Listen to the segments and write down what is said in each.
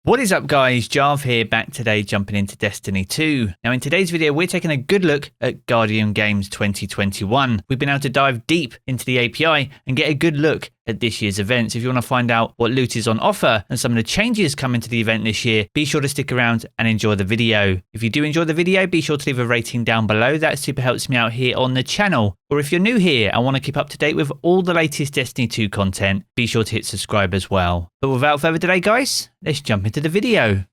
What is up guys, Jarv here, back today jumping into Destiny 2. Now in today's video we're taking a good look at Guardian Games 2021. We've been able to dive deep into the API and get a good look at this year's events. If you want to find out what loot is on offer and some of the changes coming to the event this year, be sure to stick around and enjoy the video. If you do enjoy the video, be sure to leave a rating down below. That super helps me out here on the channel. Or if you're new here and want to keep up to date with all the latest Destiny 2 content, be sure to hit subscribe as well. But without further delay guys, let's jump into the video.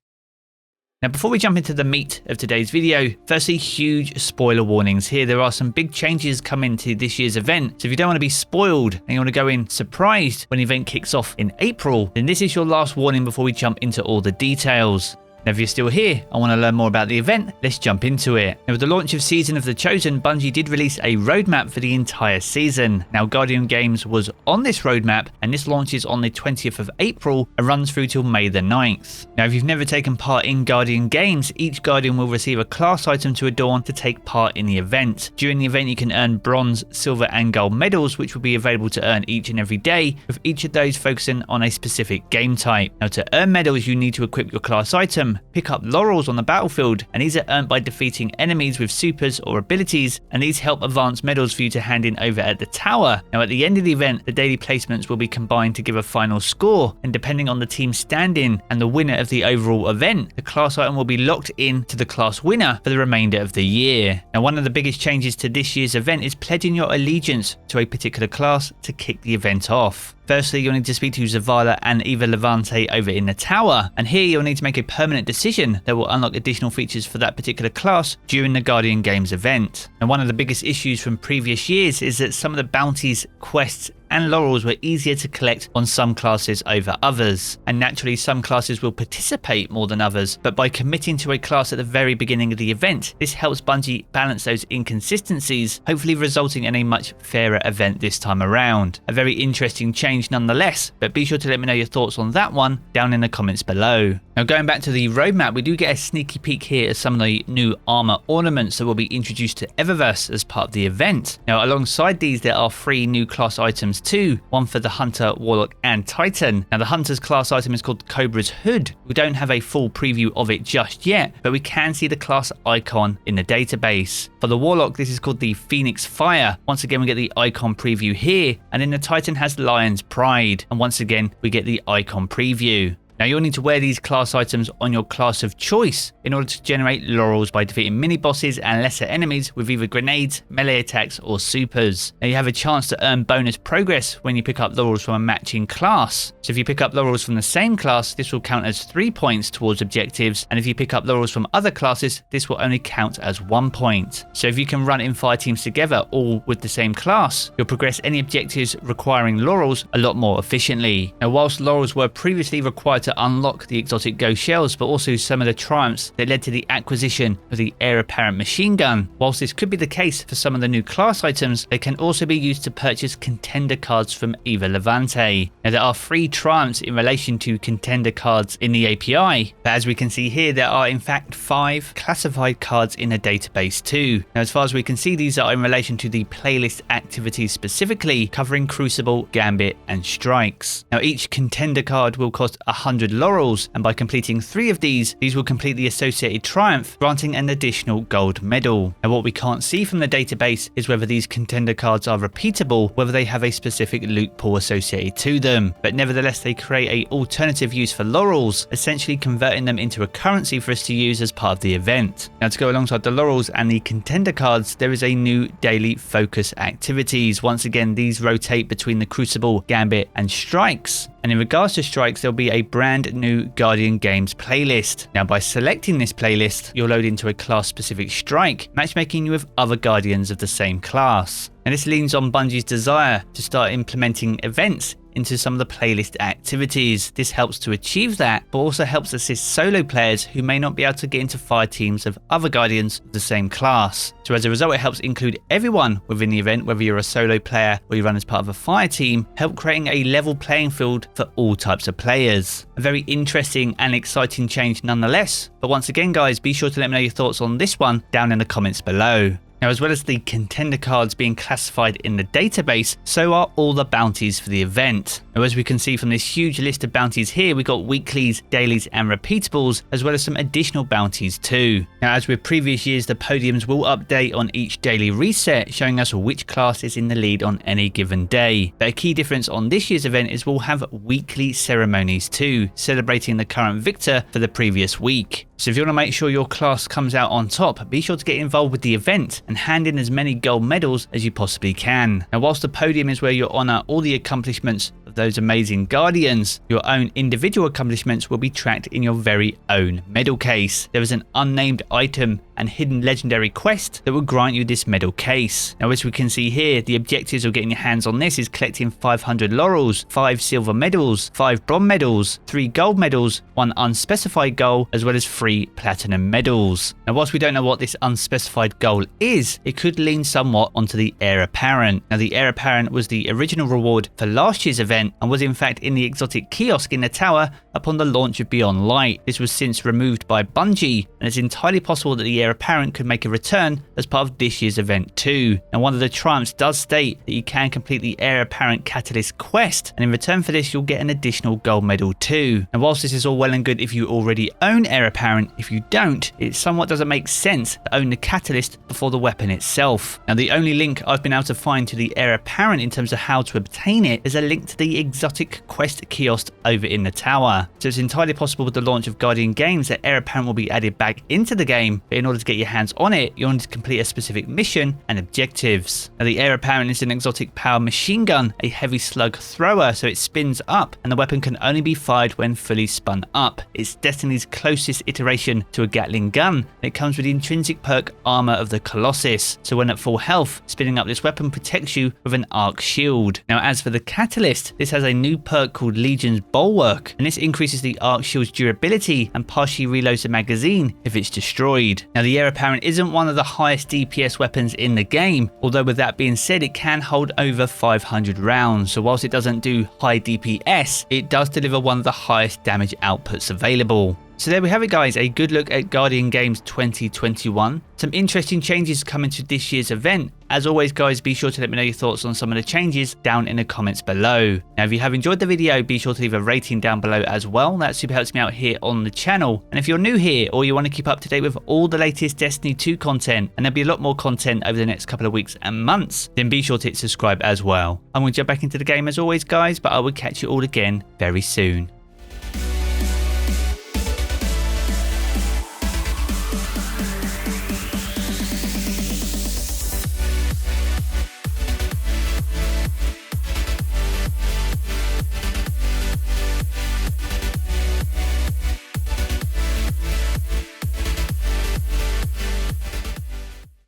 Now before we jump into the meat of today's video, firstly huge spoiler warnings here. There are some big changes coming to this year's event, so if you don't want to be spoiled and you want to go in surprised when the event kicks off in April, then this is your last warning before we jump into all the details. Now if you're still here and want to learn more about the event, let's jump into it. Now with the launch of Season of the Chosen, Bungie did release a roadmap for the entire season. Now Guardian Games was on this roadmap and this launches on the 20th of April and runs through till May the 9th. Now if you've never taken part in Guardian Games, each Guardian will receive a class item to adorn to take part in the event. During the event you can earn bronze, silver and gold medals, which will be available to earn each and every day, with each of those focusing on a specific game type. Now to earn medals you need to equip your class item, pick up laurels on the battlefield, and these are earned by defeating enemies with supers or abilities, and these help advance medals for you to hand in over at the tower. Now at the end of the event, the daily placements will be combined to give a final score, and depending on the team standing and the winner of the overall event, the class item will be locked in to the class winner for the remainder of the year. Now one of the biggest changes to this year's event is pledging your allegiance to a particular class to kick the event off. Firstly, you'll need to speak to Zavala and Eva Levante over in the tower, and here you'll need to make a permanent decision that will unlock additional features for that particular class during the Guardian Games event. And one of the biggest issues from previous years is that some of the bounties, quests and laurels were easier to collect on some classes over others, and naturally some classes will participate more than others, but by committing to a class at the very beginning of the event, this helps Bungie balance those inconsistencies, hopefully resulting in a much fairer event this time around. A very interesting change nonetheless, but be sure to let me know your thoughts on that one down in the comments below. Now going back to the roadmap, we do get a sneaky peek here at some of the new armor ornaments that will be introduced to Eververse as part of the event. Now alongside these there are 3 new class items too, one for the Hunter, Warlock and Titan. Now the Hunter's class item is called Cobra's Hood. We don't have a full preview of it just yet, but we can see the class icon in the database. For the Warlock this is called the Phoenix Fire. Once again we get the icon preview here, and then the Titan has Lion's Pride, and once again we get the icon preview. Now you'll need to wear these class items on your class of choice in order to generate laurels by defeating mini bosses and lesser enemies with either grenades, melee attacks or supers. Now you have a chance to earn bonus progress when you pick up laurels from a matching class. So if you pick up laurels from the same class, this will count as 3 points towards objectives, and if you pick up laurels from other classes, this will only count as 1 point. So if you can run in fire teams together all with the same class, you'll progress any objectives requiring laurels a lot more efficiently. Now whilst laurels were previously required to unlock the exotic ghost shells, but also some of the triumphs that led to the acquisition of the heir apparent machine gun. Whilst this could be the case for some of the new class items, they can also be used to purchase contender cards from Eva Levante. Now there are 3 triumphs in relation to contender cards in the API, but as we can see here there are in fact 5 classified cards in the database too. Now as far as we can see, these are in relation to the playlist activities specifically, covering Crucible, Gambit and Strikes. Now each contender card will cost 100 laurels, and by completing 3 of these will complete the associated triumph, granting an additional gold medal. Now what we can't see from the database is whether these contender cards are repeatable, whether they have a specific loot pool associated to them, but nevertheless they create an alternative use for laurels, essentially converting them into a currency for us to use as part of the event. Now to go alongside the laurels and the contender cards, there is a new daily focus activities. Once again these rotate between the Crucible, Gambit and Strikes. And in regards to Strikes, there'll be a brand new Guardian Games playlist. Now by selecting this playlist, you'll load into a class specific strike, matchmaking you with other Guardians of the same class. And this leans on Bungie's desire to start implementing events into some of the playlist activities. This helps to achieve that, but also helps assist solo players who may not be able to get into fire teams of other Guardians of the same class. So as a result, it helps include everyone within the event, whether you're a solo player or you run as part of a fire team, help creating a level playing field for all types of players. A very interesting and exciting change nonetheless, but once again guys, be sure to let me know your thoughts on this one down in the comments below. Now, as well as the contender cards being classified in the database, so are all the bounties for the event. Now, as we can see from this huge list of bounties here, we got weeklies, dailies and repeatables, as well as some additional bounties too. Now, as with previous years, the podiums will update on each daily reset, showing us which class is in the lead on any given day. But a key difference on this year's event is we'll have weekly ceremonies too, celebrating the current victor for the previous week. So if you want to make sure your class comes out on top, be sure to get involved with the event and hand in as many gold medals as you possibly can. Now, whilst the podium is where you honour all the accomplishments of those amazing guardians, your own individual accomplishments will be tracked in your very own medal case. There is an unnamed item and hidden legendary quest that will grant you this medal case. Now, as we can see here, the objectives of getting your hands on this is collecting 500 laurels, 5 silver medals, 5 bronze medals, 3 gold medals, 1 unspecified goal, as well as 3 platinum medals. Now, whilst we don't know what this unspecified goal is, it could lean somewhat onto the heir apparent. Now, the heir apparent was the original reward for last year's event and was in fact in the exotic kiosk in the tower upon the launch of Beyond Light. This was since removed by Bungie, and it's entirely possible that the heir apparent could make a return as part of this year's event too. Now, one of the triumphs does state that you can complete the heir apparent catalyst quest, and in return for this you'll get an additional gold medal too. And whilst this is all well and good if you already own heir apparent, if you don't, it somewhat doesn't make sense to own the catalyst before the weapon itself. Now, the only link I've been able to find to the heir apparent in terms of how to obtain it is a link to the exotic quest kiosk over in the tower. So it's entirely possible with the launch of Guardian Games that heir apparent will be added back into the game, but in order to get your hands on it, you'll need to complete a specific mission and objectives. Now, the heir apparent is an exotic power machine gun, a heavy slug thrower, so it spins up and the weapon can only be fired when fully spun up. It's Destiny's closest iteration to a Gatling gun, and it comes with the intrinsic perk Armor of the Colossus, so when at full health, spinning up this weapon protects you with an arc shield. Now, as for the catalyst, this has a new perk called Legion's Bulwark, and this increases the arc shield's durability and partially reloads the magazine if it's destroyed. Now, the heir apparent isn't one of the highest DPS weapons in the game, although with that being said, it can hold over 500 rounds, so whilst it doesn't do high DPS, it does deliver one of the highest damage outputs available. So there we have it guys, a good look at Guardian Games 2021. Some interesting changes coming to this year's event. As always guys, be sure to let me know your thoughts on some of the changes down in the comments below. Now, if you have enjoyed the video, be sure to leave a rating down below as well. That super helps me out here on the channel. And if you're new here or you want to keep up to date with all the latest Destiny 2 content, and there'll be a lot more content over the next couple of weeks and months, then be sure to hit subscribe as well. I'm going to jump back into the game as always guys, but I will catch you all again very soon.